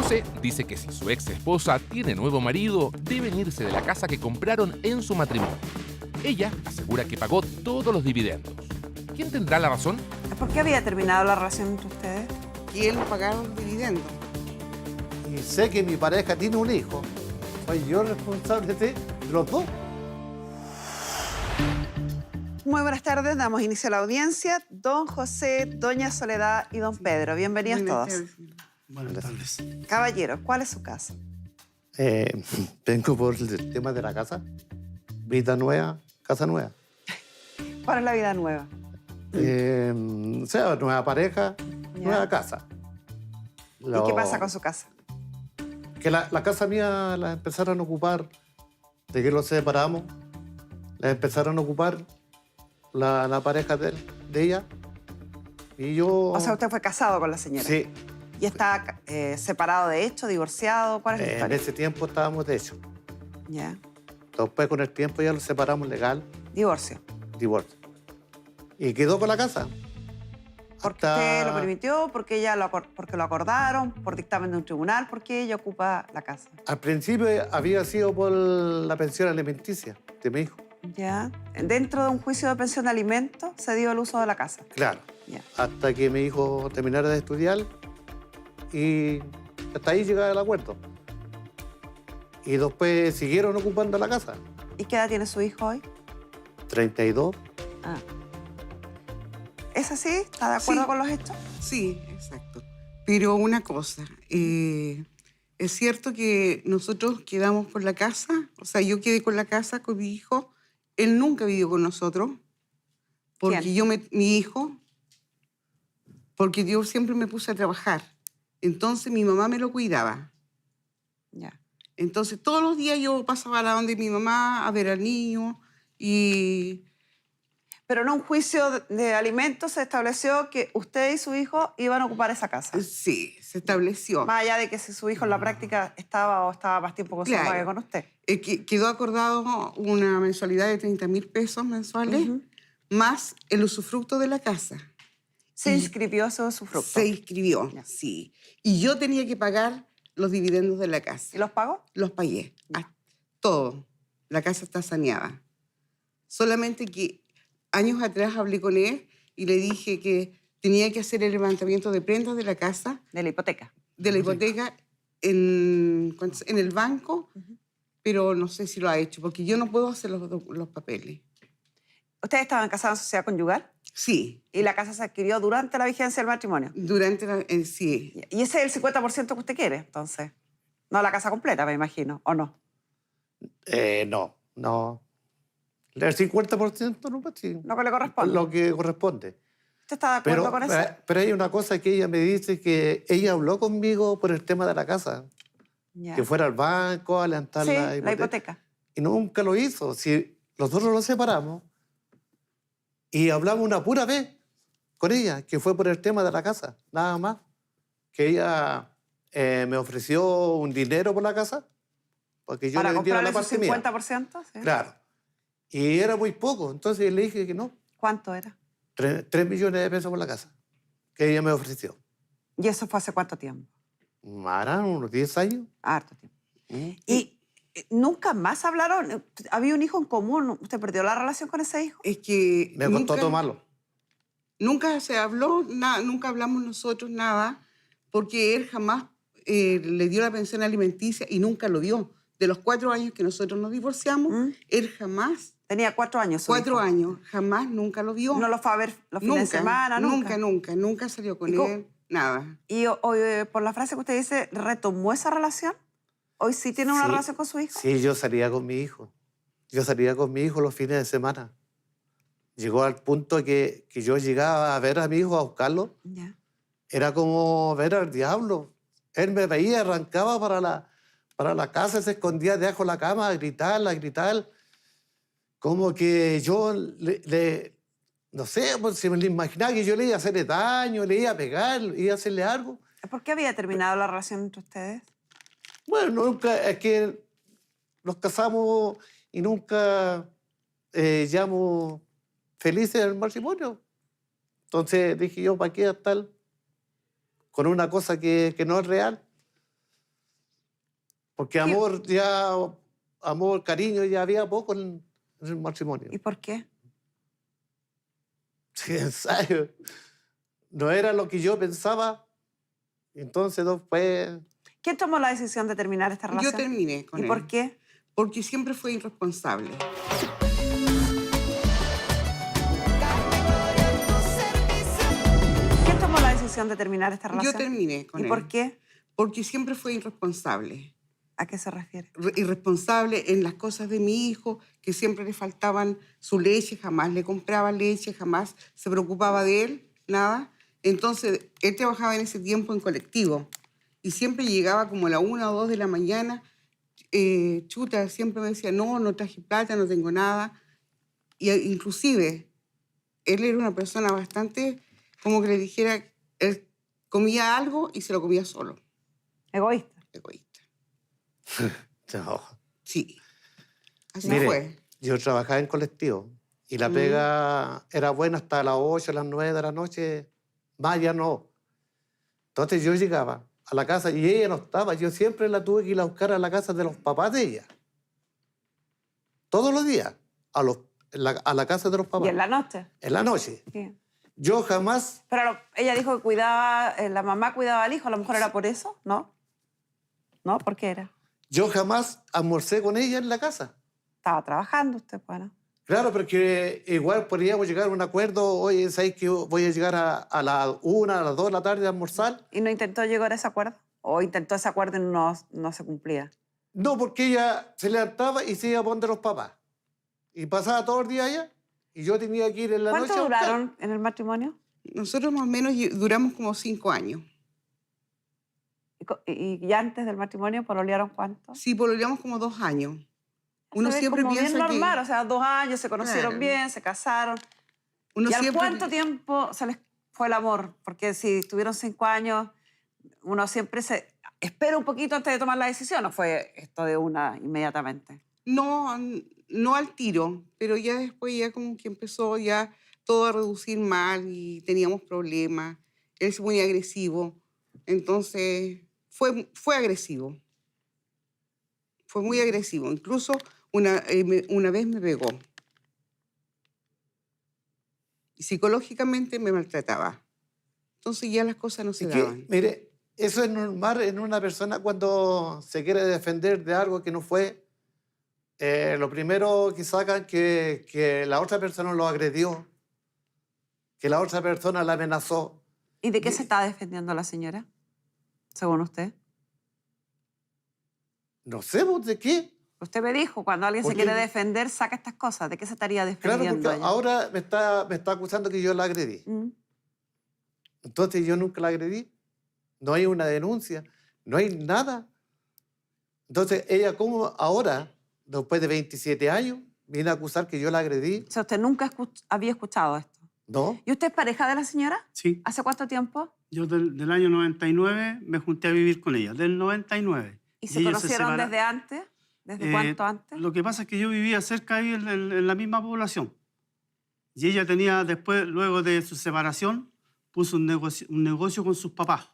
José dice que si su ex esposa tiene nuevo marido, deben irse de la casa que compraron en su matrimonio. Ella asegura que pagó todos los dividendos. ¿Quién tendrá la razón? ¿Por qué había terminado la relación entre ustedes? Y él pagaba los dividendos. Y sé que mi pareja tiene un hijo. Soy yo responsable de los dos. Muy buenas tardes, damos inicio a la audiencia. Don José, doña Soledad y don Pedro, bienvenidos Buenas todos. tardes. Buenas tardes. Caballero, ¿cuál es su caso? Vengo por el tema de la casa. Vida nueva, casa nueva. ¿Cuál es la vida nueva? O sea, nueva pareja, Ya. nueva casa. ¿Y qué pasa con su casa? Que la casa mía la empezaron a ocupar, de que los separamos, la empezaron a ocupar la pareja de ella. Y yo... O sea, usted fue casado con la señora. Sí, ¿Y está separado de hecho, divorciado? ¿Cuál es la en historia? ese tiempo estábamos de hecho. Ya. Después con el tiempo ya los separamos legal, Divorcio. divorcio. Y quedó con la casa. ¿Porque usted lo permitió? ¿Porque porque lo acordaron? ¿Por dictamen de un tribunal? ¿Por qué ella ocupa la casa? Al principio había sido por la pensión alimenticia de mi hijo. Ya. Dentro de un juicio de pensión de alimentos se dio el uso de la casa. Claro. Ya. Hasta que mi hijo terminara de estudiar y hasta ahí llegaba el acuerdo. Y después siguieron ocupando la casa. ¿Y qué edad tiene su hijo hoy? 32. Ah. ¿Es así? ¿Está de acuerdo Sí. con los hechos? Sí, exacto. Pero una cosa, es cierto que nosotros quedamos por la casa, o sea, yo quedé con la casa con mi hijo, él nunca vivió con nosotros, porque ¿Quién? mi hijo, porque yo siempre me puse a trabajar. Entonces mi mamá me lo cuidaba. Ya. Entonces todos los días yo pasaba a la donde mi mamá a ver al niño y... Pero en un juicio de alimentos se estableció que usted y su hijo iban a ocupar esa casa. Sí, se estableció. Más allá de que si su hijo en la práctica estaba más tiempo con su Claro. mamá que con usted. Quedó acordado una mensualidad de 30.000 pesos mensuales, Ujú. más el usufructo de la casa. Se Y inscribió su fruto. Se inscribió, Ya. sí. Y yo tenía que pagar los dividendos de la ¿Y casa. los pagó? Los pagué. Todo. La casa está saneada. Solamente que años atrás hablé con él y le dije que tenía que hacer el levantamiento de prendas de la casa, De la hipoteca. de la hipoteca, en el banco, pero no sé si lo ha hecho, porque yo no puedo hacer los papeles. ¿Ustedes estaban casados en sociedad conyugal? Sí, Y la casa se adquirió durante la vigencia del matrimonio. durante sí. Y ese es el 50% que usted quiere, entonces. No la casa completa, me imagino, ¿o no? No. El 50% no, pues sí. Lo que le corresponde. Lo que corresponde. ¿Usted está de acuerdo Pero, con eso? pero hay una cosa que ella me dice, que ella habló conmigo por el tema de la casa. Ya. Que fuera al banco a levantar Sí, la la hipoteca. Y nunca lo hizo. Si nosotros nos separamos y hablamos una pura vez con ella, que fue por el tema de la casa, nada más. Que ella me ofreció un dinero por la casa, porque yo Para le vendiera comprar la esos parte mía. 50%, ¿sí? Claro. Y era muy poco, entonces le dije que no. ¿Cuánto era? 3 millones de pesos por la casa, que ella me ofreció. ¿Y eso fue hace cuánto tiempo? Harán unos 10 años. Harto tiempo. Mm. ¿Y nunca más hablaron? ¿Había un hijo en común? ¿Usted perdió la relación con ese hijo? Es que Me costó tomarlo. nunca se habló, nunca hablamos nosotros nada, porque él jamás le dio la pensión alimenticia y nunca lo dio. De los 4 años que nosotros nos divorciamos, ¿Mm? él jamás, Tenía 4 años. su 4 hijo. años, jamás nunca lo vio. ¿No lo fue a ver los fines de semana? Nunca. Nunca salió con ¿Y cómo? él, nada. Y hoy, por la frase que usted dice, ¿retomó esa relación? ¿Hoy sí tiene una Sí, relación con su hijo? Sí, yo salía con mi hijo. Yo salía con mi hijo los fines de semana. Llegó al punto que yo llegaba a ver a mi hijo, a buscarlo. Ya. Era como ver al diablo. Él me veía, arrancaba para la casa, se escondía debajo de la cama a gritar. Como que yo no sé, pues, se me lo imaginaba que yo le iba a hacerle daño, le iba a pegar, le iba a hacerle algo. ¿Por qué había terminado la relación entre ustedes? Bueno, nunca, es que nos casamos y nunca llamo felices en el matrimonio. Entonces dije yo, ¿para qué estar con una cosa que no es real? Porque amor, cariño, ya había poco en el matrimonio. ¿Y por qué? Sí, en serio. No era lo que yo pensaba. Entonces, después... ¿Quién tomó la decisión de terminar esta relación? Yo terminé con él. ¿Y por qué? Porque siempre fue irresponsable. ¿Quién tomó la decisión de terminar esta relación? Yo terminé con él. ¿Y por qué? Porque siempre fue irresponsable. ¿A qué se refiere? Irresponsable en las cosas de mi hijo, que siempre le faltaban su leche, jamás le compraba leche, jamás se preocupaba de él, nada. Entonces, él trabajaba en ese tiempo en colectivo y siempre llegaba como a la 1 o 2 de la mañana. Chuta, siempre me decía, no traje plata, no tengo nada. Y inclusive, él era una persona bastante, como que le dijera, él comía algo y se lo comía solo. Egoísta. Egoísta. No. Sí. Así Mire, fue. yo trabajaba en colectivo y la pega era buena hasta las 8, las 9 de la noche, más ya no. Entonces yo llegaba a la casa y ella no estaba. Yo siempre la tuve que ir a buscar a la casa de los papás de ella. Todos los días, a la casa de los papás. ¿Y en la noche? En la noche. Sí. Yo jamás... Pero ella dijo que cuidaba, la mamá cuidaba al hijo, a lo mejor era por eso, ¿no? ¿No? ¿Por qué era? Yo jamás almorcé con ella en la casa. Estaba trabajando usted, pues, ¿no? Claro, porque igual podríamos llegar a un acuerdo. Oye, ¿sabes que voy a llegar a las 1, a las 2 de la tarde a almorzar? ¿Y no intentó llegar a ese acuerdo? ¿O intentó ese acuerdo y no se cumplía? No, porque ella se levantaba y se iba a poner los papás. Y pasaba todo el día allá. Y yo tenía que ir en la noche. ¿Cuánto a buscar. duraron en el matrimonio? Nosotros más o menos duramos como 5 años. ¿Y antes del matrimonio pololearon cuánto? Sí, pololeamos como 2 años. Uno Se ve siempre como piensa bien que... normal, o sea, 2 años, se conocieron Claro. bien, se casaron. Uno ¿Y al siempre... cuánto tiempo se les fue el amor? Porque si estuvieron 5 años, uno siempre se espera un poquito antes de tomar la decisión, ¿no fue esto de una inmediatamente? No, no al tiro, pero ya después ya como que empezó ya todo a reducir mal y teníamos problemas. Él se ponía agresivo, entonces fue agresivo. Fue muy agresivo. Incluso una vez me pegó. Y psicológicamente me maltrataba. Entonces ya las cosas no se Es que, daban. mire, eso es normal en una persona cuando se quiere defender de algo que no fue. Lo primero que sacan que la otra persona lo agredió, que la otra persona la amenazó. ¿Y de qué se está defendiendo la señora, según usted? No sé, ¿pues, de qué? Usted me dijo, cuando alguien se Porque- quiere defender, saca estas cosas. ¿De qué se estaría Claro, defendiendo porque ella? ahora me está acusando que yo la agredí. Mm. Entonces yo nunca la agredí. No hay una denuncia, no hay nada. Entonces ella, ¿cómo ahora, después de 27 años, viene a acusar que yo la agredí? O sea, usted nunca había escuchado esto. No. ¿Y usted es pareja de la señora? Sí, ¿Hace cuánto tiempo? yo del año 99 me junté a vivir con ella, del 99. ¿Y se ellos conocieron separa- desde antes? ¿Desde Eh, cuánto antes? Lo que pasa es que yo vivía cerca ahí en la misma población. Y ella tenía después, luego de su separación, puso un negocio con sus papás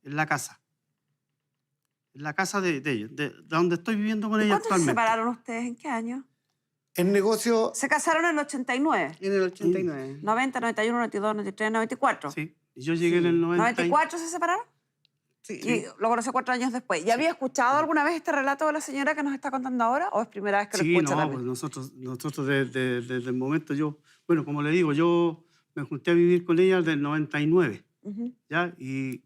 en la casa. En la casa de ellos, de donde estoy viviendo con ¿Y ella ¿Cuándo se actualmente. separaron ustedes? ¿En qué año? El negocio, Se casaron en el 89. En el 89. 90, 91, 92, 93, 94. Sí, y yo llegué en el 90. ¿94 se separaron? Sí. Y lo conocí 4 años después. ¿Ya había escuchado alguna vez este relato de la señora que nos está contando ahora? ¿O es primera vez que lo Sí, escucha no, también? pues nosotros desde el momento bueno, como le digo, yo me junté a vivir con ella del 99, Ujú. ¿ya? Y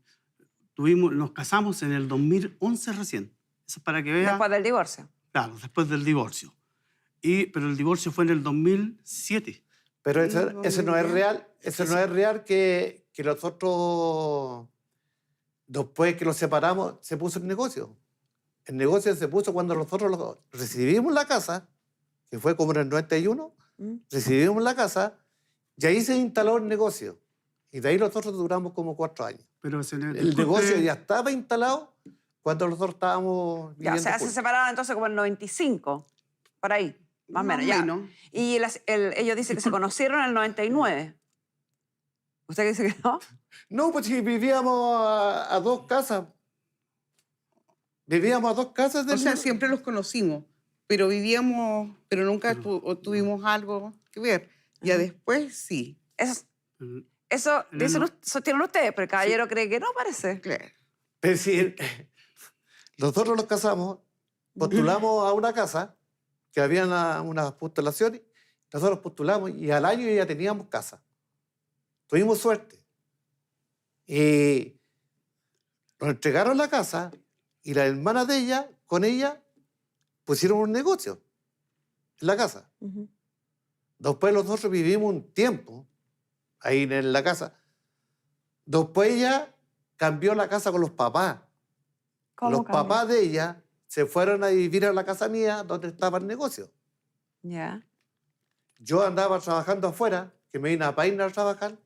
nos casamos en el 2011 recién. Eso es para que vea. Después del divorcio. Claro, después del divorcio. Pero el divorcio fue en el 2007. pero Sí, eso no es real. Eso no es real que nosotros, después que los separamos, se puso el negocio. El negocio se puso cuando nosotros recibimos la casa, que fue como en el 91, Mm. recibimos la casa y ahí se instaló el negocio. Y de ahí nosotros duramos como 4 años. Pero El negocio ya estaba instalado cuando nosotros estábamos Ya, viviendo o sea, se juntos. separaron entonces como en el 95, por ahí, más o menos. Ya. Y ellos dicen que se conocieron en el 99. ¿Usted dice que no? No, pues si vivíamos a 2 casas. Vivíamos a 2 casas del... O sea, siempre los conocimos, pero vivíamos, pero nunca tuvimos algo que ver. Ya después sí. Eso el- dicen, sostienen ustedes, pero el caballero cree que no, parece. Claro. Es decir, nosotros nos casamos, postulamos a una casa, que había unas postulaciones, nosotros postulamos y al año ya teníamos casa. Tuvimos suerte. Y nos entregaron la casa y la hermana de ella, con ella, pusieron un negocio en la casa. Ujú. Después nosotros vivimos un tiempo ahí en la casa. Después ella cambió la casa con los papás. ¿Cómo Los cambió? papás de ella se fueron a vivir a la casa mía donde estaba el negocio. Ya. Yo andaba trabajando afuera, que me vine a Paine a trabajar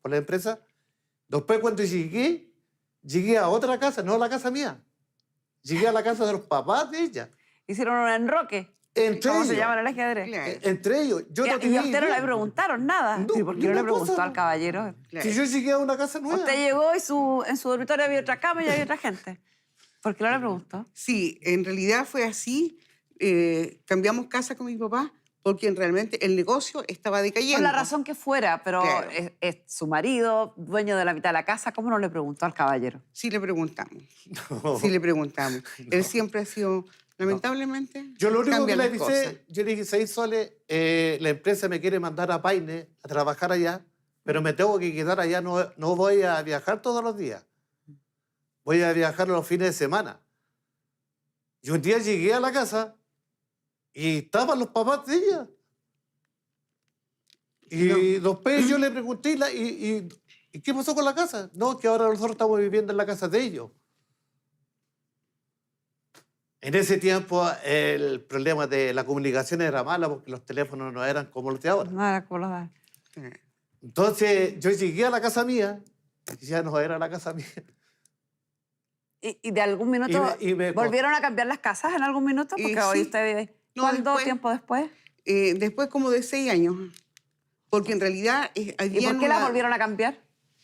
por la empresa. Después cuando llegué a otra casa, no a la casa mía. Llegué a la casa de los papás de ella. Hicieron un enroque. Entre ¿Cómo ellos. se llama en el ajedrez? Claro. Entre ellos. Yo Y no a tenía usted no idea. le preguntaron nada. No, Sí, ¿por qué ni no le una preguntó cosa. al caballero? Claro. Si yo llegué a una casa nueva. Usted llegó y en su dormitorio había otra cama y había otra gente. ¿Por qué no le preguntó? Sí, en realidad fue así. Cambiamos casa con mi papá porque realmente el negocio estaba decayendo. Por la razón que fuera, pero Claro. es su marido, dueño de la mitad de la casa, ¿cómo no le preguntó al caballero? Sí le preguntamos. No. Sí le preguntamos. Él siempre ha sido, lamentablemente, Yo lo único que cambia le las cosas. avisé, yo le dije, 6 soles, la empresa me quiere mandar a Paine a trabajar allá, pero me tengo que quedar allá, no voy a viajar todos los días. Voy a viajar los fines de semana. Y un día llegué a la casa y estaban los papás de ella. Y después yo le pregunté, ¿y qué pasó con la casa? No, que ahora nosotros estamos viviendo en la casa de ellos. En ese tiempo el problema de la comunicación era mala porque los teléfonos no eran como los de ahora. No era como lo da. Entonces yo llegué a la casa mía y ya no era la casa mía. ¿Y de algún minuto y me- volvieron a cambiar las casas en algún minuto? Porque hoy sí. usted vive. No, ¿Cuánto después. tiempo después? Después como de 6 años. Porque en realidad ¿Y había por qué la volvieron a cambiar?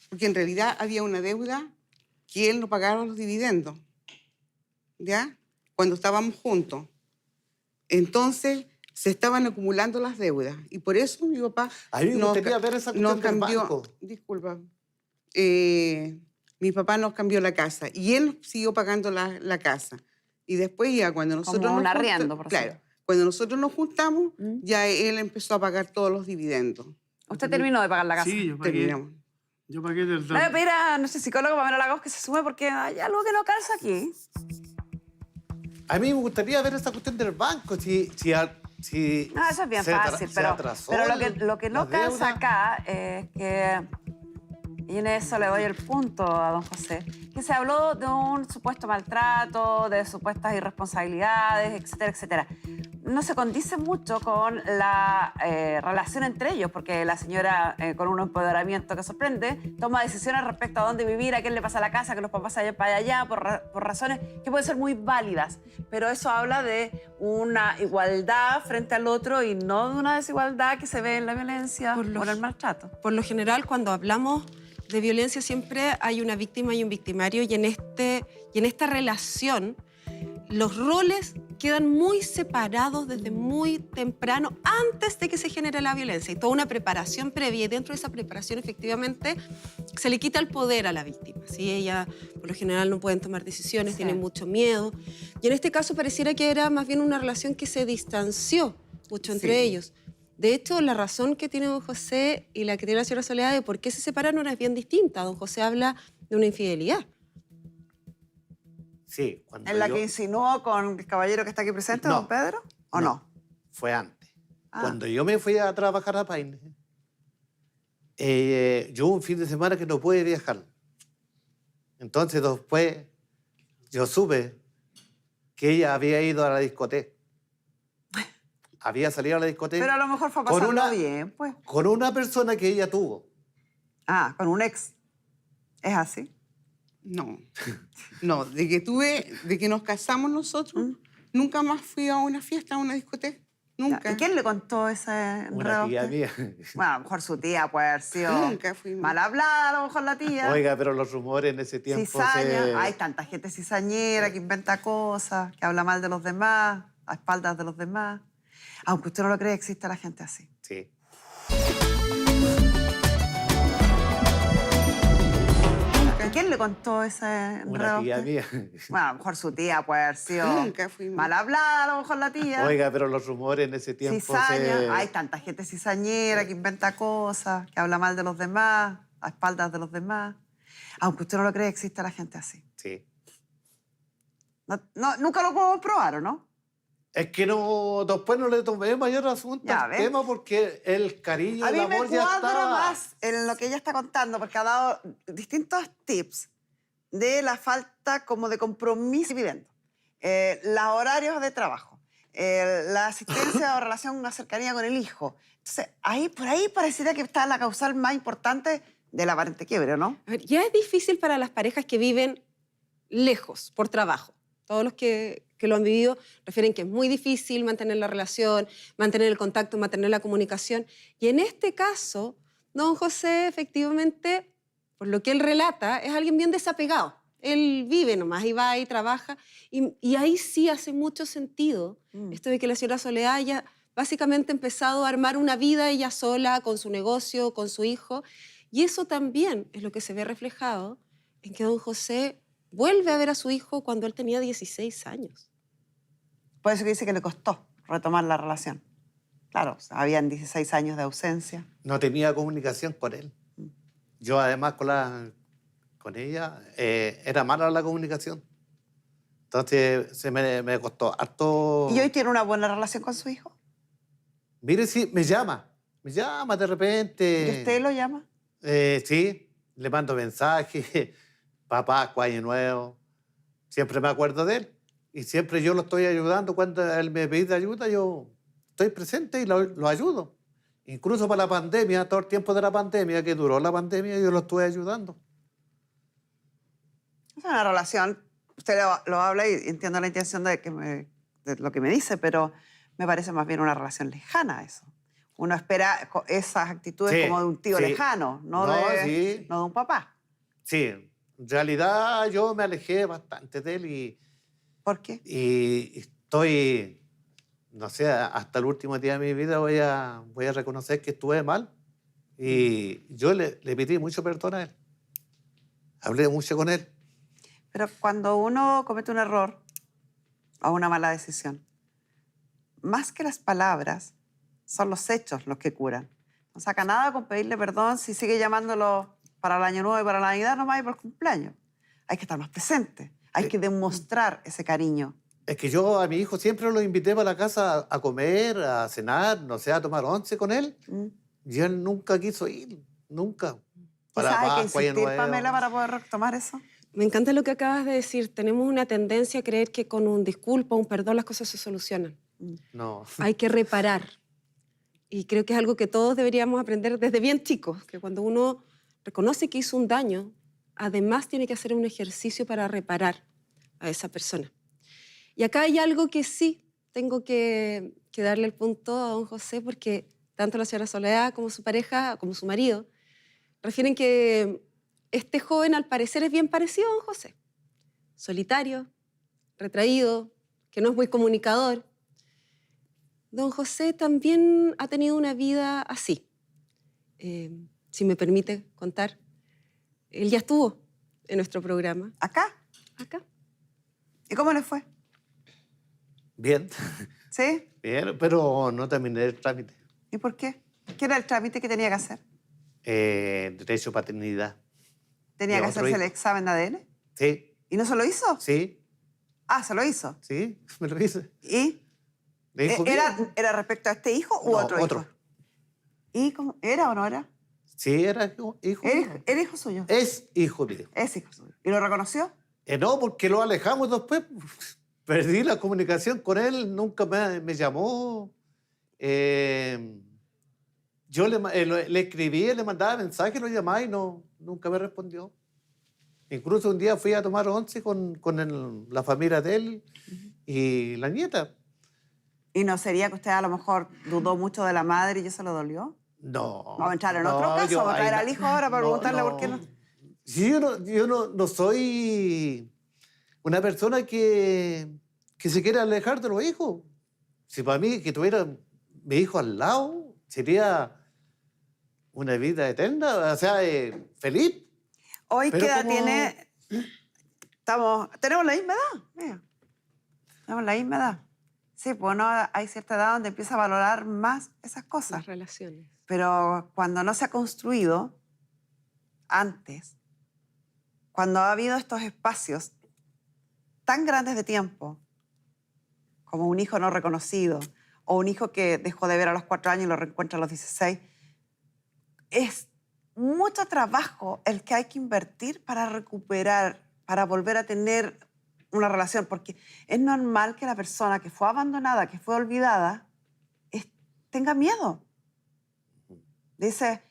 porque en realidad había una deuda que él no pagaba los dividendos. ¿Ya? Cuando estábamos juntos. Entonces se estaban acumulando las deudas. Y por eso mi papá A mí me nos gustaría ca- ver esa nos cuestión del cambió. banco. Disculpa. Mi papá nos cambió la casa y él siguió pagando la casa. Y después ya cuando nosotros Como un nos arriendo, por claro, decirlo. cuando nosotros nos juntamos, ¿Mm? ya él empezó a pagar todos los dividendos. ¿Usted terminó de pagar la casa? Sí, yo pagué. Terminamos. Yo pagué del... Le voy a pedir a nuestro psicólogo Pamela Lagos que se sume porque hay algo que no calza aquí. A mí me gustaría ver esa cuestión del banco. Si No, eso es bien se fácil, se pero atrasó lo que no la calza deuda. acá es que, y en eso le doy el punto a don José, que se habló de un supuesto maltrato, de supuestas irresponsabilidades, etcétera, etcétera. No se condice mucho con la relación entre ellos, porque la señora, con un empoderamiento que sorprende, toma decisiones respecto a dónde vivir, a quién le pasa la casa, que los papás se vayan para allá, por razones que pueden ser muy válidas. Pero eso habla de una igualdad frente al otro y no de una desigualdad que se ve en la violencia Por lo- o en el maltrato. Por lo general, cuando hablamos de violencia, siempre hay una víctima y un victimario, y en esta relación los roles quedan muy separados desde muy temprano, antes de que se genere la violencia. Y toda una preparación previa, y dentro de esa preparación, efectivamente, se le quita el poder a la víctima. ¿Sí? Ella, por lo general, no pueden tomar decisiones, Sí. tienen mucho miedo. Y en este caso pareciera que era más bien una relación que se distanció mucho entre Sí. ellos. De hecho, la razón que tiene don José y la que tiene la señora Soledad de por qué se separaron es bien distinta. Don José habla de una infidelidad. Sí, cuando ¿En la yo- que insinuó con el caballero que está aquí presente, No. don Pedro? ¿O no? Fue antes. Ah. Cuando yo me fui a trabajar a Paine, yo un fin de semana que no pude viajar. Entonces después yo supe que ella había ido a la discoteca. Había salido a la discoteca Pero a lo mejor fue a Con pasarlo una- bien, pues. con una persona que ella tuvo. Ah, con un ex. ¿Es así? No. No, de que nos casamos nosotros, nunca más fui a una fiesta, a una discoteca. Nunca. ¿Y quién le contó ese Una enredo a tía usted? mía. Bueno, a lo mejor su tía puede haber sido Nunca fuimos. mal hablada, a lo mejor la tía. Oiga, pero los rumores en ese tiempo Cizaña. Hay tanta gente cizañera que inventa cosas, que habla mal de los demás, a espaldas de los demás. Aunque usted no lo cree, existe la gente así. Sí. ¿Y quién le contó ese enredo Una a tía usted? mía. Bueno, a lo mejor su tía puede haber sido Nunca fuimos. mal hablada, a lo mejor la tía. Oiga, pero los rumores en ese tiempo Cizaña. Hay tanta gente cizañera que inventa cosas, que habla mal de los demás, a espaldas de los demás. Aunque usted no lo cree, existe la gente así. Sí. Nunca lo puedo probar, ¿o no? Es que no, después no le tomé mayor asunto Ya, al ¿ves? tema porque el cariño, A el mí me amor ya cuadra estaba. más en lo que ella está contando, porque ha dado distintos tips de la falta como de compromiso viviendo. Los horarios de trabajo, la asistencia o relación, una cercanía con el hijo. Entonces, por ahí pareciera que está la causal más importante del aparente quiebre, ¿no? A ver, ya es difícil para las parejas que viven lejos por trabajo. Todos los que lo han vivido refieren que es muy difícil mantener la relación, mantener el contacto, mantener la comunicación. Y en este caso, don José, efectivamente, por lo que él relata, es alguien bien desapegado. Él vive nomás y va y trabaja. Y ahí sí hace mucho sentido esto de que la señora Soledad haya básicamente empezado a armar una vida ella sola, con su negocio, con su hijo. Y eso también es lo que se ve reflejado en que don José vuelve a ver a su hijo cuando él tenía 16 años. Por eso que dice que le costó retomar la relación. Claro, habían 16 años de ausencia. No tenía comunicación con él. Yo además con ella era mala la comunicación. Entonces me costó harto. ¿Y hoy tiene una buena relación con su hijo? Mire, sí, me llama de repente. ¿Y usted lo llama? Sí, le mando mensajes, papá, año nuevo. Siempre me acuerdo de él. Y siempre yo lo estoy ayudando. Cuando él me pide ayuda, yo estoy presente y lo ayudo. Incluso para la pandemia, todo el tiempo de la pandemia, que duró la pandemia, yo lo estuve ayudando. Es una relación, usted lo habla y entiendo la intención de lo que me dice, pero me parece más bien una relación lejana eso. Uno espera esas actitudes Sí, como de un tío sí. lejano, no No, de sí. un papá. Sí, en realidad yo me alejé bastante de él ¿Por qué? y estoy, no sé, hasta el último día de mi vida voy a reconocer que estuve mal. Y yo le pedí mucho perdón a él. Hablé mucho con él. Pero cuando uno comete un error o una mala decisión, más que las palabras, son los hechos los que curan. No saca nada con pedirle perdón si sigue llamándolo para el Año Nuevo y para la Navidad nomás y por el cumpleaños. Hay que estar más presente. Hay que demostrar ese cariño. Es que yo a mi hijo siempre lo invité para la casa a comer, a cenar, no sé, a tomar once con él. Y él nunca quiso ir, nunca. Quizás hay que Pascua, Año insistir, Nuevo. Pamela, para poder retomar eso. Me encanta lo que acabas de decir. Tenemos una tendencia a creer que con un disculpa, un perdón, las cosas se solucionan. No. Hay que reparar. Y creo que es algo que todos deberíamos aprender desde bien chicos, que cuando uno reconoce que hizo un daño, además tiene que hacer un ejercicio para reparar a esa persona. Y acá hay algo que sí tengo que darle el punto a don José, porque tanto la señora Soledad como su pareja, como su marido, refieren que este joven al parecer es bien parecido a don José. Solitario, retraído, que no es muy comunicador. Don José también ha tenido una vida así. Si me permite contar, él ya estuvo en nuestro programa, ¿Acá? acá. ¿Y cómo le fue? Bien, ¿Sí? bien, pero no terminé el trámite. ¿Y por qué? ¿Qué era el trámite que tenía que hacer? Derecho a paternidad. ¿Tenía ¿Y que otro hacerse el hijo? examen de ADN? Sí, ¿Y no se lo hizo? sí, Ah, se lo hizo. sí, me lo hice. ¿Y? ¿Le dijo bien? ¿Era respecto a este hijo u No, otro hijo? otro. ¿Y cómo? ¿Era o no era? Sí, era hijo mío. ¿Era hijo suyo? Es hijo mío. Es hijo suyo. ¿Y lo reconoció? No, porque lo alejamos después. Perdí la comunicación con él, nunca me llamó. Yo le escribí, le mandaba mensajes, lo llamaba y nunca me respondió. Incluso un día fui a tomar once con la familia de él y la nieta. ¿Y no sería que usted a lo mejor dudó mucho de la madre y eso le dolió? No. Vamos a entrar en no, otro caso, yo vamos a traer ahí al hijo ahora para preguntarle por qué no. Sí, yo no soy una persona que se quiera alejar de los hijos. Si para mí que tuviera mi hijo al lado sería una vida eterna, o sea, feliz. Hoy, Pero ¿qué edad como- tiene? Tenemos la misma edad. Mira. Tenemos la misma edad. Sí, pues no, hay cierta edad donde empieza a valorar más esas cosas. Las relaciones. Pero cuando no se ha construido antes, cuando ha habido estos espacios tan grandes de tiempo, como un hijo no reconocido, o un hijo que dejó de ver a los 4 años y lo reencuentra a los 16, es mucho trabajo el que hay que invertir para recuperar, para volver a tener una relación, porque es normal que la persona que fue abandonada, que fue olvidada, tenga miedo. Dice,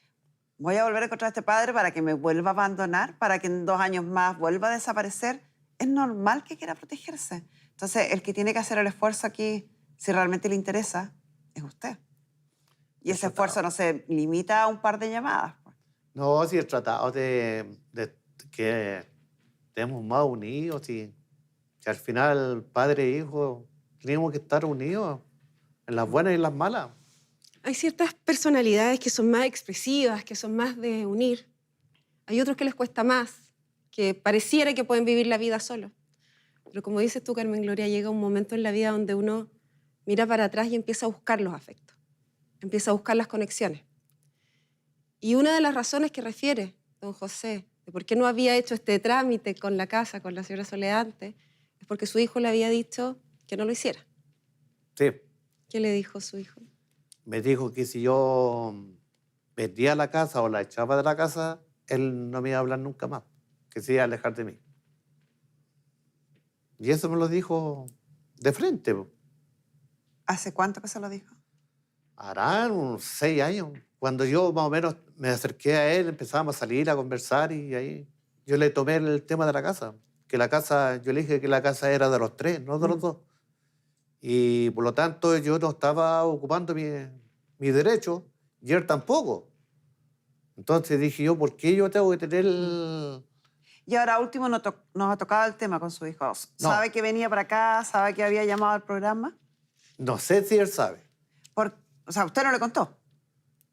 voy a volver a encontrar a este padre para que me vuelva a abandonar, para que en 2 años más vuelva a desaparecer. Es normal que quiera protegerse. Entonces, el que tiene que hacer el esfuerzo aquí, si realmente le interesa, es usted. Y ese esfuerzo no se limita a un par de llamadas. Pues. No, si he tratado de que estemos más unidos, si al final padre e hijo tenemos que estar unidos en las buenas y en las malas. Hay ciertas personalidades que son más expresivas, que son más de unir. Hay otros que les cuesta más, que pareciera que pueden vivir la vida solos. Pero como dices tú, Carmen Gloria, llega un momento en la vida donde uno mira para atrás y empieza a buscar los afectos, empieza a buscar las conexiones. Y una de las razones que refiere don José de por qué no había hecho este trámite con la casa, con la señora Soledad antes, es porque su hijo le había dicho que no lo hiciera. Sí, ¿Qué le dijo su hijo? me dijo que si yo vendía la casa o la echaba de la casa, él no me iba a hablar nunca más, que se iba a alejar de mí. Y eso me lo dijo de frente. Po. ¿Hace cuánto que se lo dijo? Harán unos 6 años. Cuando yo más o menos me acerqué a él, empezábamos a salir a conversar y ahí yo le tomé el tema de la casa. Que la casa, yo le dije que la casa era de los 3, no de los 2. Y por lo tanto yo no estaba ocupando mi derecho y él tampoco. Entonces dije yo, ¿por qué yo tengo que tener Y ahora último nos ha tocado el tema con su hijo. ¿Sabe que venía para acá? ¿Sabe que había llamado al programa? No sé si él sabe. O sea, ¿usted no le contó?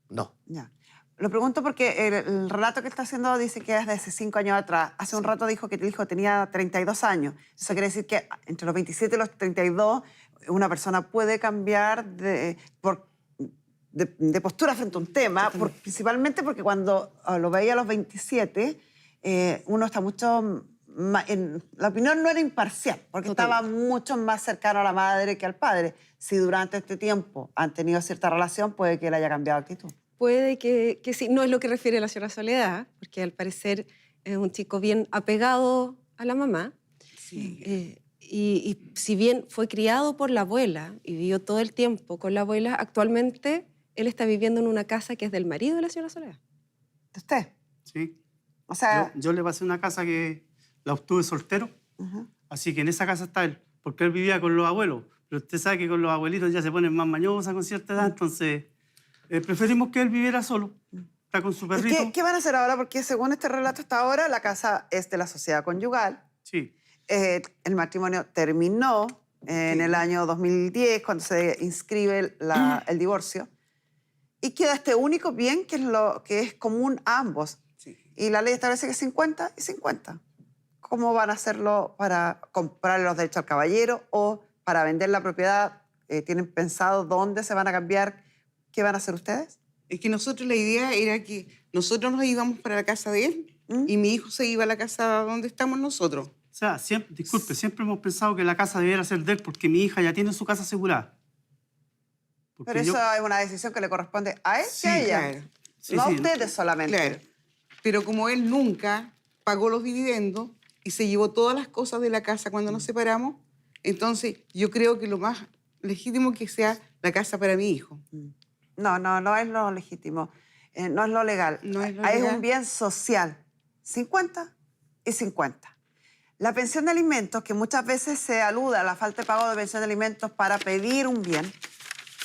No. Ya. Lo pregunto porque el relato que está haciendo dice que es de hace 5 años atrás. Hace un rato dijo que el hijo tenía 32 años. Eso quiere decir que entre los 27 y los 32 una persona puede cambiar de postura frente a un tema, principalmente porque cuando lo veía a los 27, uno está mucho más... la opinión no era imparcial, porque estaba mucho más cercano a la madre que al padre. Si durante este tiempo han tenido cierta relación, puede que él haya cambiado actitud. Puede que sí, no es lo que refiere la señora Soledad, porque al parecer es un chico bien apegado a la mamá. Sí. Y si bien fue criado por la abuela y vivió todo el tiempo con la abuela, actualmente él está viviendo en una casa que es del marido de la señora Soledad. ¿De usted? Sí. O sea... Yo le pasé una casa que la obtuve soltero, así que en esa casa está él, porque él vivía con los abuelos. Pero usted sabe que con los abuelitos ya se ponen más mañosas con cierta edad, entonces preferimos que él viviera solo. Está con su ¿Y perrito. qué van a hacer ahora? Porque según este relato hasta ahora, la casa es de la sociedad conyugal. Sí. El matrimonio terminó en el año 2010, cuando se inscribe el divorcio. Y queda este único bien que es común a ambos. Sí. Y la ley establece que es 50 y 50. ¿Cómo van a hacerlo para comprarle los derechos al caballero o para vender la propiedad? ¿Tienen pensado dónde se van a cambiar? ¿Qué van a hacer ustedes? Es que nosotros la idea era que nosotros nos íbamos para la casa de él y mi hijo se iba a la casa donde estamos nosotros. O sea, siempre hemos pensado que la casa debiera ser de él porque mi hija ya tiene su casa asegurada. Porque Pero eso es una decisión que le corresponde a él y a ella. Claro. Sí, no a sí. ustedes solamente. Claro. Pero como él nunca pagó los dividendos y se llevó todas las cosas de la casa cuando nos separamos, entonces yo creo que lo más legítimo que sea la casa para mi hijo. No es lo legítimo. No es lo legal. No es lo Es legal. un bien social. 50 y 50. La pensión de alimentos, que muchas veces se alude a la falta de pago de pensión de alimentos para pedir un bien,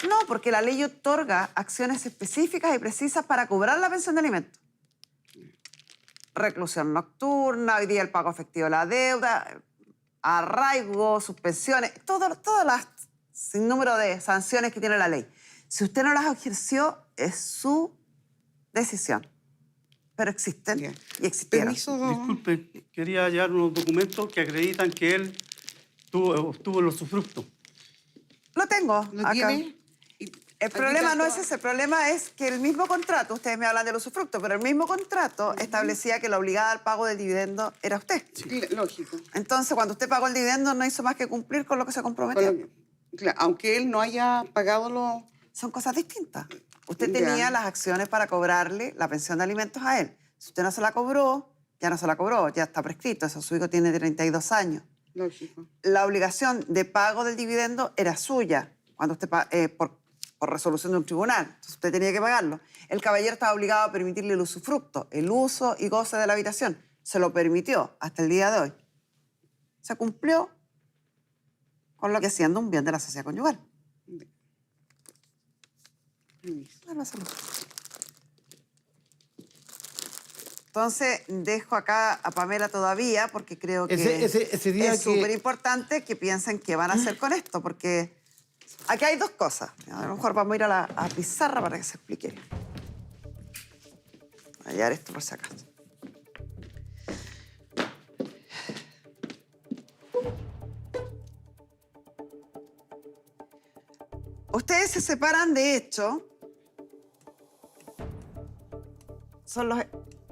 no, porque la ley otorga acciones específicas y precisas para cobrar la pensión de alimentos. Reclusión nocturna, hoy día el pago efectivo de la deuda, arraigo, suspensiones, todas las sin número de sanciones que tiene la ley. Si usted no las ejerció, es su decisión. Pero existen Ya. y existieron. Permiso. Disculpe, quería hallar unos documentos que acreditan que él obtuvo los usufructos. Lo tengo ¿Lo acá. tiene? El problema no es ese, el problema es que el mismo contrato, ustedes me hablan del usufructo, pero el mismo contrato establecía que la obligada al pago del dividendo era usted. Lógico. Entonces, cuando usted pagó el dividendo, no hizo más que cumplir con lo que se comprometió. Claro, aunque él no haya pagado los... Son cosas distintas. Usted Ya. tenía las acciones para cobrarle la pensión de alimentos a él. Si usted no se la cobró, ya no se la cobró, ya está prescrito. Eso, su hijo tiene 32 años. Lógico. La obligación de pago del dividendo era suya cuando usted por resolución de un tribunal. Entonces usted tenía que pagarlo. El caballero estaba obligado a permitirle el usufructo, el uso y goce de la habitación. Se lo permitió hasta el día de hoy. Se cumplió con lo que siendo un bien de la sociedad conyugal. Bueno, salud. Entonces, dejo acá a Pamela todavía porque creo que Ese día es súper importante que piensen qué van a hacer con esto, porque aquí hay dos cosas. A lo mejor vamos a ir a la pizarra para que se explique bien. Voy a hallar esto por si acaso. Ustedes se separan, de hecho, son los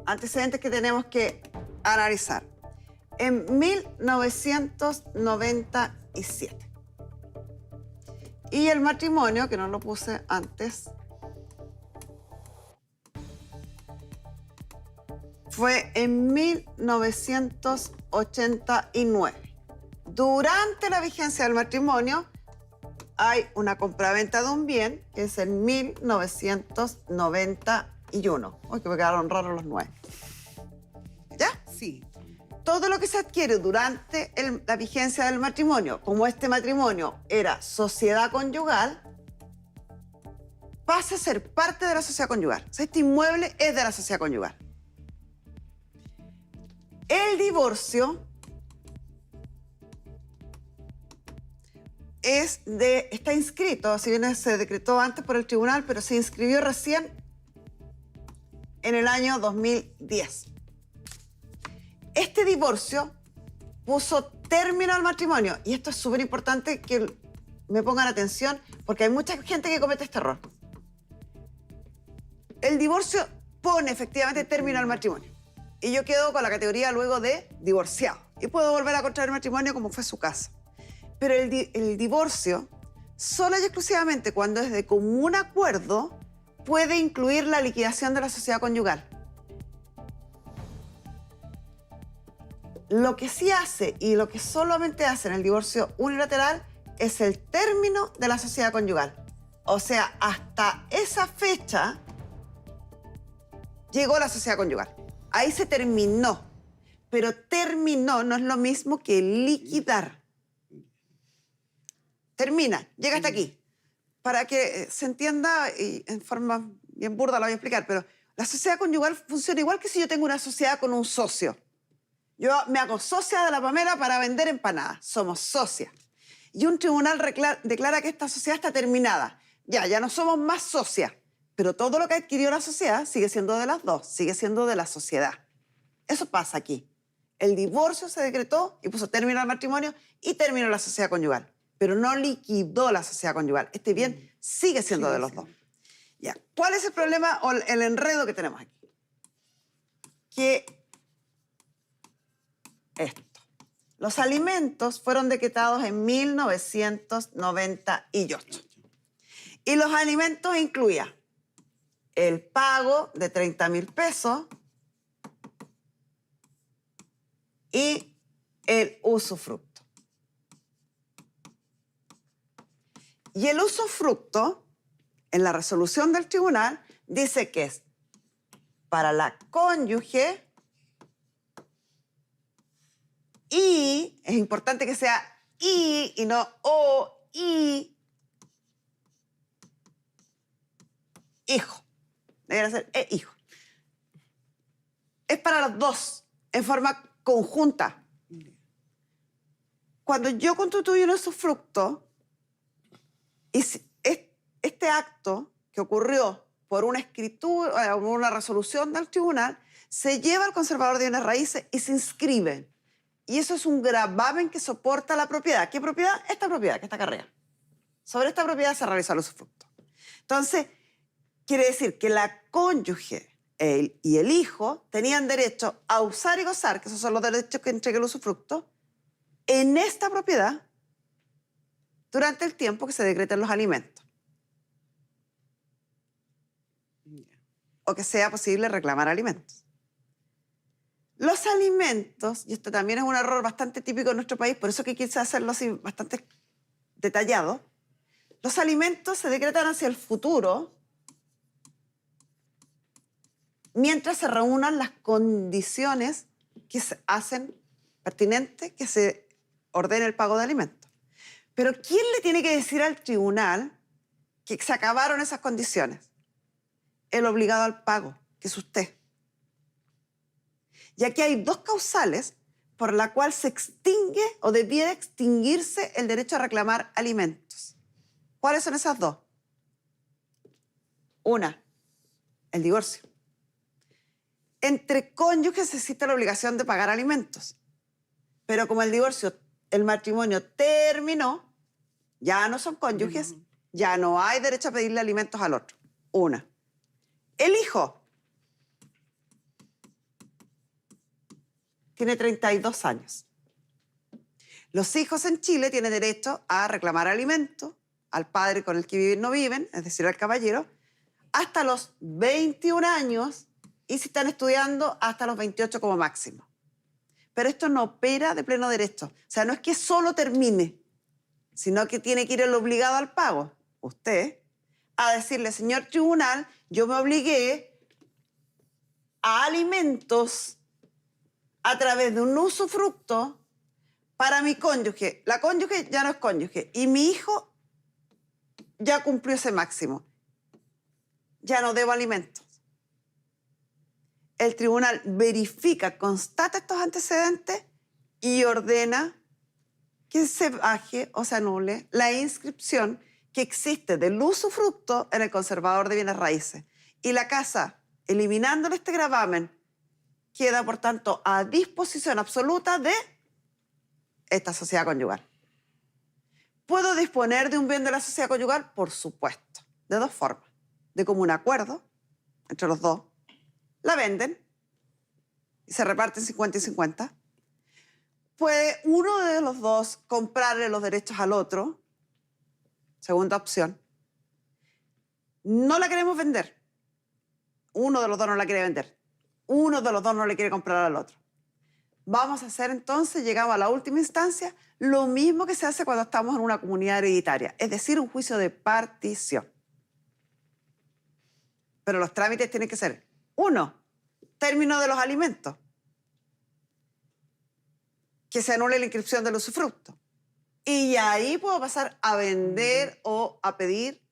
antecedentes que tenemos que analizar. En 1997. Y el matrimonio, que no lo puse antes, fue en 1989. Durante la vigencia del matrimonio, hay una compraventa de un bien, que es en 1991. Uy, que me quedaron raros los 9. ¿Ya? Sí. Todo lo que se adquiere durante la vigencia del matrimonio, como este matrimonio era sociedad conyugal, pasa a ser parte de la sociedad conyugal. O sea, este inmueble es de la sociedad conyugal. El divorcio está inscrito, si bien se decretó antes por el tribunal, pero se inscribió recién en el año 2010. Este divorcio puso término al matrimonio, y esto es súper importante que me pongan atención, porque hay mucha gente que comete este error. El divorcio pone efectivamente término al matrimonio, y yo quedo con la categoría luego de divorciado, y puedo volver a contraer matrimonio como fue su caso. Pero el divorcio, solo y exclusivamente cuando es de común acuerdo, puede incluir la liquidación de la sociedad conyugal. Lo que sí hace y lo que solamente hace en el divorcio unilateral es el término de la sociedad conyugal. O sea, hasta esa fecha llegó la sociedad conyugal. Ahí se terminó. Pero terminó no es lo mismo que liquidar. Termina, llega hasta aquí. Para que se entienda, y en forma bien burda lo voy a explicar, pero la sociedad conyugal funciona igual que si yo tengo una sociedad con un socio. Yo me hago socia de la Pamela para vender empanadas. Somos socias. Y un tribunal declara que esta sociedad está terminada. Ya no somos más socias, pero todo lo que adquirió la sociedad sigue siendo de las dos, sigue siendo de la sociedad. Eso pasa aquí. El divorcio se decretó y puso término al matrimonio y terminó la sociedad conyugal, pero no liquidó la sociedad conyugal. Este bien sigue siendo de los dos. Ya. ¿Cuál es el problema o el enredo que tenemos aquí? Que esto. Los alimentos fueron decretados en 1998. Y los alimentos incluían el pago de 30.000 pesos y el usufructo. Y el usufructo, en la resolución del tribunal, dice que es para la cónyuge y Es importante que sea y no o, y. Hijo. Debería ser hijo. Es para los dos, en forma conjunta. Cuando yo constituyo un usufructo, este acto que ocurrió por una escritura, una resolución del tribunal, se lleva al conservador de bienes raíces y se inscribe. Y eso es un gravamen que soporta la propiedad. ¿Qué propiedad? Esta propiedad que está acá arriba. Sobre esta propiedad se realiza el usufructo. Entonces, quiere decir que la cónyuge y el hijo tenían derecho a usar y gozar, que esos son los derechos que entrega el usufructo, en esta propiedad durante el tiempo que se decreten los alimentos. O que sea posible reclamar alimentos. Los alimentos, y esto también es un error bastante típico en nuestro país, por eso que quise hacerlo así bastante detallado, los alimentos se decretan hacia el futuro mientras se reúnan las condiciones que se hacen pertinentes que se ordene el pago de alimentos. Pero ¿quién le tiene que decir al tribunal que se acabaron esas condiciones? El obligado al pago, que es usted. Y aquí hay dos causales por la cual se extingue o debiera extinguirse el derecho a reclamar alimentos. ¿Cuáles son esas dos? Una, el divorcio. Entre cónyuges existe la obligación de pagar alimentos. Pero como el divorcio, el matrimonio terminó, ya no son cónyuges, ya no hay derecho a pedirle alimentos al otro. Una. El hijo tiene 32 años. Los hijos en Chile tienen derecho a reclamar alimentos al padre con el que viven no viven, es decir, al caballero, hasta los 21 años y si están estudiando hasta los 28 como máximo. Pero esto no opera de pleno derecho. O sea, no es que solo termine, sino que tiene que ir el obligado al pago, usted, a decirle, señor tribunal, yo me obligué a alimentos a través de un usufructo para mi cónyuge. La cónyuge ya no es cónyuge y mi hijo ya cumplió ese máximo. Ya no debo alimentos. El tribunal verifica, constata estos antecedentes y ordena que se baje o se anule la inscripción que existe del usufructo en el conservador de bienes raíces. Y la casa, eliminándole este gravamen, queda, por tanto, a disposición absoluta de esta sociedad conyugal. ¿Puedo disponer de un bien de la sociedad conyugal? Por supuesto, de dos formas. De común acuerdo entre los dos. La venden y se reparten 50 y 50. Puede uno de los dos comprarle los derechos al otro. Segunda opción. No la queremos vender. Uno de los dos no la quiere vender. Uno de los dos no le quiere comprar al otro. Vamos a hacer entonces, llegamos a la última instancia, lo mismo que se hace cuando estamos en una comunidad hereditaria, es decir, un juicio de partición. Pero los trámites tienen que ser, uno, término de los alimentos, que se anule la inscripción del usufructo. Y ahí puedo pasar a vender o a pedir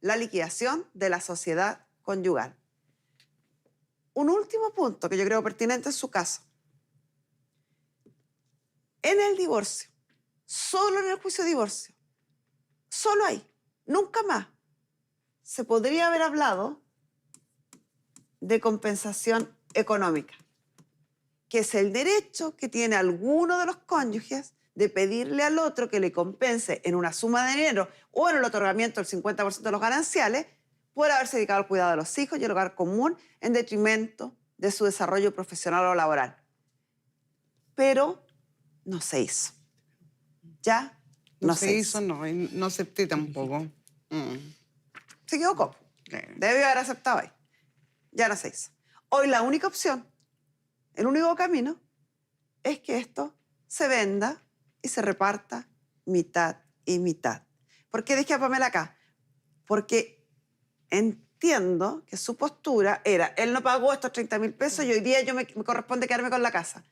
la liquidación de la sociedad conyugal. Un último punto que yo creo pertinente en su caso. En el divorcio, solo en el juicio de divorcio, solo ahí, nunca más, se podría haber hablado de compensación económica, que es el derecho que tiene alguno de los cónyuges de pedirle al otro que le compense en una suma de dinero o en el otorgamiento del 50% de los gananciales por haberse dedicado al cuidado de los hijos y el hogar común en detrimento de su desarrollo profesional o laboral. Pero no se hizo. ¿Ya? No se hizo, no. Y no acepté tampoco. Se equivocó. Debió haber aceptado ahí. Ya no se hizo. Hoy la única opción, el único camino, es que esto se venda y se reparta mitad y mitad. ¿Por qué dejé a Pamela acá? Porque entiendo que su postura era, él no pagó estos 30.000 pesos y hoy día me corresponde quedarme con la casa.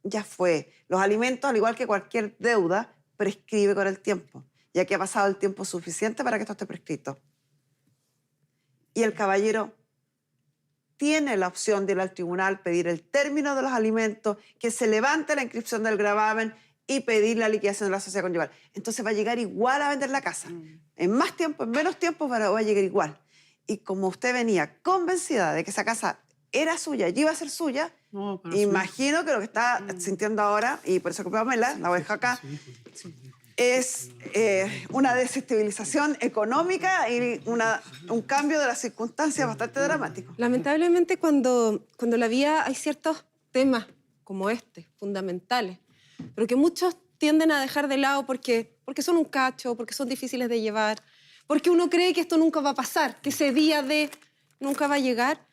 ya fue. Los alimentos, al igual que cualquier deuda, prescribe con el tiempo, ya que ha pasado el tiempo suficiente para que esto esté prescrito. Y el caballero tiene la opción de ir al tribunal, pedir el término de los alimentos, que se levante la inscripción del gravamen y pedir la liquidación de la sociedad conyugal. Entonces va a llegar igual a vender la casa. En más tiempo, en menos tiempo, pero va a llegar igual. Y como usted venía convencida de que esa casa era suya y iba a ser suya, No, pero imagino que lo que está sintiendo ahora, y por eso que Pamela, la dejo acá, es una desestabilización económica y un cambio de las circunstancias bastante dramático. Lamentablemente, cuando en la vida hay ciertos temas como este, fundamentales, pero que muchos tienden a dejar de lado porque son un cacho, porque son difíciles de llevar, porque uno cree que esto nunca va a pasar, que ese día de nunca va a llegar.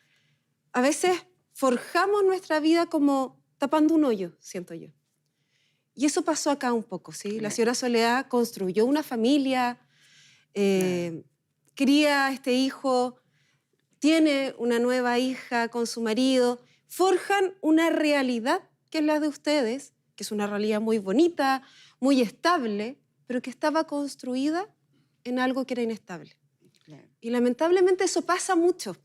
A veces forjamos nuestra vida como tapando un hoyo, siento yo. Y eso pasó acá un poco, ¿sí? La señora Soledad construyó una familia, cría a este hijo, tiene una nueva hija con su marido, forjan una realidad que es la de ustedes, que es una realidad muy bonita, muy estable, pero que estaba construida en algo que era inestable. Y lamentablemente eso pasa mucho,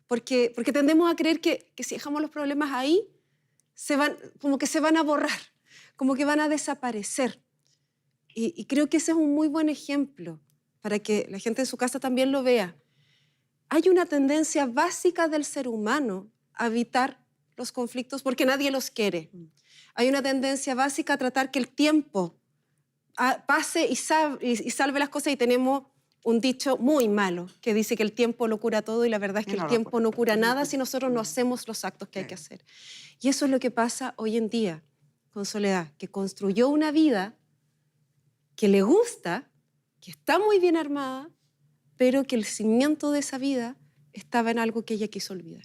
porque tendemos a creer que si dejamos los problemas ahí, como que se van a borrar, como que van a desaparecer. Y creo que ese es un muy buen ejemplo para que la gente en su casa también lo vea. Hay una tendencia básica del ser humano a evitar los conflictos porque nadie los quiere. Hay una tendencia básica a tratar que el tiempo pase y salve las cosas, y tenemos un dicho muy malo que dice que el tiempo lo cura todo, y la verdad es que el tiempo no cura nada si nosotros no hacemos los actos que hay que hacer. Y eso es lo que pasa hoy en día con Soledad, que construyó una vida que le gusta, que está muy bien armada, pero que el cimiento de esa vida estaba en algo que ella quiso olvidar.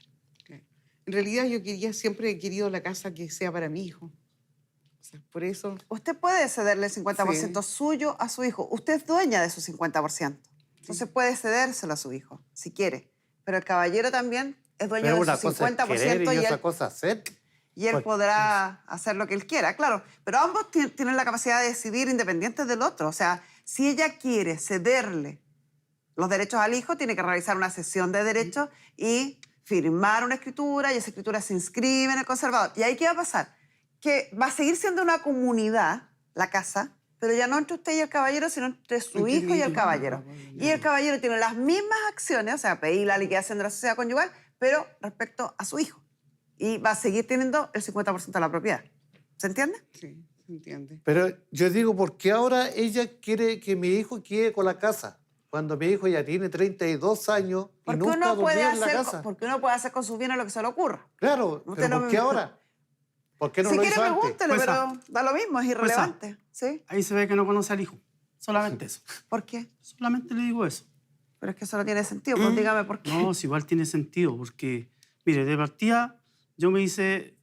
En realidad yo siempre he querido la casa que sea para mi hijo. O sea, por eso... Usted puede cederle el 50% Sí. suyo a su hijo. Usted es dueña de su 50%. Entonces puede cedérselo a su hijo, si quiere. Pero el caballero también es dueño Pero de una su cosa 50% es querer y y otra él, cosa hacer. y él Pues, podrá hacer lo que él quiera, claro. Pero ambos tienen la capacidad de decidir independientes del otro. O sea, si ella quiere cederle los derechos al hijo, tiene que realizar una cesión de derechos y firmar una escritura, y esa escritura se inscribe en el conservador. ¿Y ahí qué va a pasar? Que va a seguir siendo una comunidad, la casa, pero ya no entre usted y el caballero, sino entre su Entre hijo mi y el hijo. caballero. Y el caballero tiene las mismas acciones, o sea, pedir la liquidación de la sociedad conyugal, pero respecto a su hijo. Y va a seguir teniendo el 50% de la propiedad. ¿Se entiende? Sí, se entiende. Pero yo digo, ¿por qué ahora ella quiere que mi hijo quede con la casa? Cuando mi hijo ya tiene 32 años y Porque nunca uno, puede durmió en la hacer, casa. porque uno puede hacer con sus bienes lo que se le ocurra. Claro, Usted pero no ¿por me- qué ahora? ¿Por qué no Si lo quiere, hizo antes? pregúntele, Pues, pero da lo mismo, es irrelevante. ¿Sí? ahí se ve que no conoce al hijo. Solamente eso. ¿Por qué? Solamente le digo eso. Pero es que eso no tiene sentido. Pues dígame por qué. No, si igual tiene sentido, porque, mire, de partida yo me hice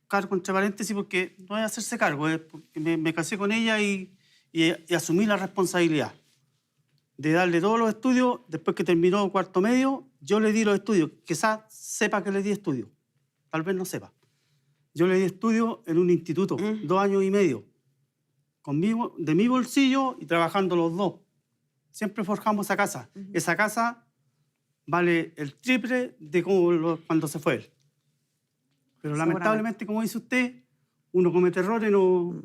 cargo entre paréntesis porque no es hacerse cargo, es porque me casé con ella y asumí la responsabilidad de darle todos los estudios. Después que terminó cuarto medio, yo le di los estudios. Quizás sepa que le di estudios, tal vez no sepa. Yo le di estudios en un instituto, 2 años y medio, conmigo, de mi bolsillo y trabajando los dos. Siempre forjamos esa casa. Esa casa vale el triple de cuando se fue él. Pero lamentablemente, como dice usted, uno comete errores, no...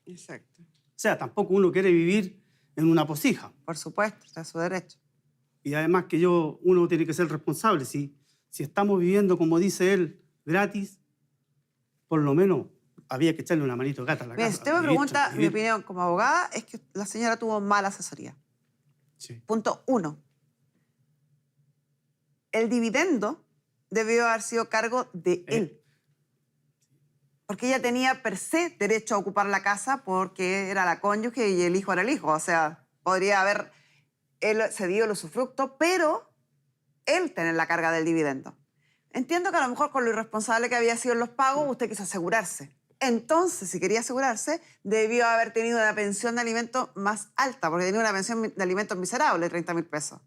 Exacto. O sea, tampoco uno quiere vivir en una posija. Por supuesto, está a su derecho. Y además que uno tiene que ser responsable. Si estamos viviendo, como dice él, gratis, por lo menos había que echarle una manito de gata a la Mire, casa. si usted me vivir, pregunta, mi vivir. opinión como abogada es que la señora tuvo mala asesoría. Sí. Punto 1. El dividendo debió haber sido cargo de él. Porque ella tenía per se derecho a ocupar la casa porque era la cónyuge y el hijo era el hijo. O sea, podría haber él cedido el usufructo, pero él tener la carga del dividendo. Entiendo que a lo mejor con lo irresponsable que había sido en los pagos, usted quiso asegurarse. Entonces, si quería asegurarse, debió haber tenido una pensión de alimentos más alta, porque tenía una pensión de alimentos miserable, 30.000 pesos.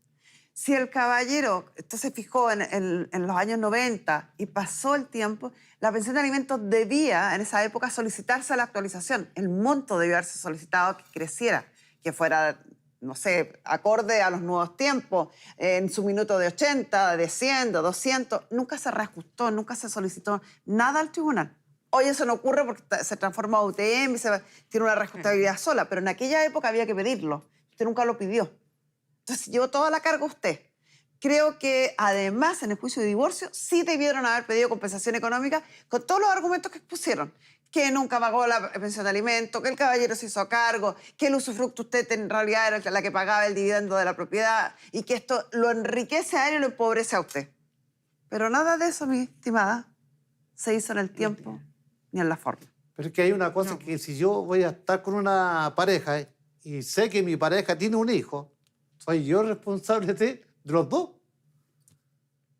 Si el caballero esto se fijó en los años 90 y pasó el tiempo, la pensión de alimentos debía en esa época solicitarse la actualización. El monto debía haberse solicitado que creciera, que fuera, no sé, acorde a los nuevos tiempos, en su minuto de 80, de 100, de 200. Nunca se reajustó, nunca se solicitó nada al tribunal. Hoy eso no ocurre porque se transforma a UTM y tiene una reajustabilidad sola, pero en aquella época había que pedirlo. Usted nunca lo pidió. Entonces llevó toda la carga usted. Creo que además en el juicio de divorcio sí debieron haber pedido compensación económica con todos los argumentos que expusieron. Que nunca pagó la pensión de alimentos, que el caballero se hizo cargo, que el usufructo usted en realidad era la que pagaba el dividendo de la propiedad y que esto lo enriquece a él y lo empobrece a usted. Pero nada de eso, mi estimada, se hizo en el tiempo ni en la forma. Pero es que hay una cosa que si yo voy a estar con una pareja y sé que mi pareja tiene un hijo, soy yo responsable de los dos.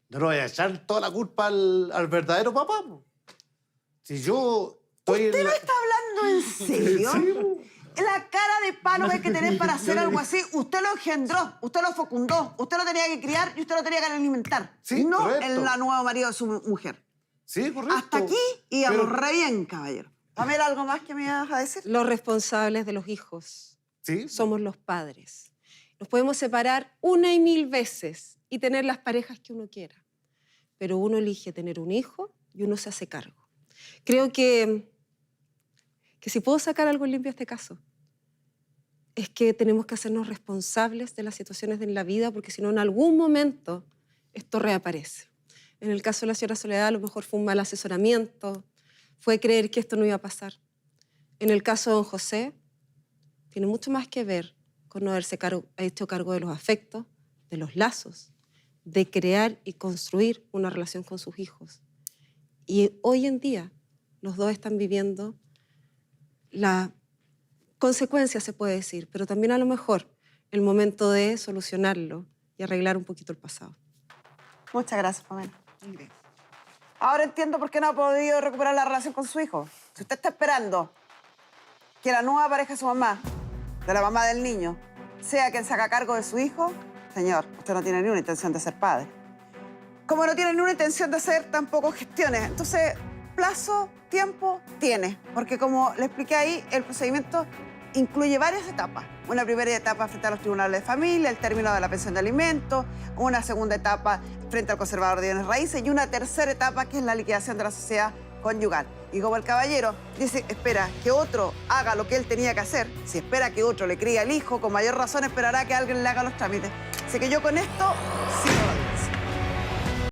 No le voy a echar toda la culpa al verdadero papá. Po. Si yo estoy ¿Usted en lo la... está hablando en serio? Sí, La cara de palo que hay que tener para hacer algo así, usted lo engendró, usted lo fecundó, usted lo tenía que criar y usted lo tenía que alimentar. Sí, no correcto. el nuevo marido de su mujer. sí, correcto. Hasta aquí íbamos Pero- re bien, caballero. Pamela, ¿algo más que me ibas a decir? Los responsables de los hijos Sí, somos los padres. Nos podemos separar una y mil veces y tener las parejas que uno quiera, pero uno elige tener un hijo y uno se hace cargo. Creo que si puedo sacar algo en limpio a este caso, es que tenemos que hacernos responsables de las situaciones en la vida, porque si no, en algún momento esto reaparece. En el caso de la señora Soledad, a lo mejor fue un mal asesoramiento, fue creer que esto no iba a pasar. En el caso de don José, tiene mucho más que ver con no haberse hecho cargo de los afectos, de los lazos, de crear y construir una relación con sus hijos. Y hoy en día, los dos están viviendo la consecuencia, se puede decir, pero también a lo mejor el momento de solucionarlo y arreglar un poquito el pasado. Muchas gracias, Pamela. Ahora entiendo por qué no ha podido recuperar la relación con su hijo. Si usted está esperando que la nueva pareja de su mamá, de la mamá del niño, sea quien se haga cargo de su hijo, señor, usted no tiene ni una intención de ser padre. Como no tiene ni una intención de hacer tampoco gestiones. Entonces, plazo, tiempo, tiene. Porque como le expliqué ahí, el procedimiento incluye varias etapas. Una primera etapa frente a los tribunales de familia, el término de la pensión de alimentos, una segunda etapa frente al conservador de bienes raíces y una tercera etapa que es la liquidación de la sociedad conyugal. Y como el caballero dice, espera que otro haga lo que él tenía que hacer, si espera que otro le críe al hijo, con mayor razón esperará que alguien le haga los trámites. Así que yo con esto sigo.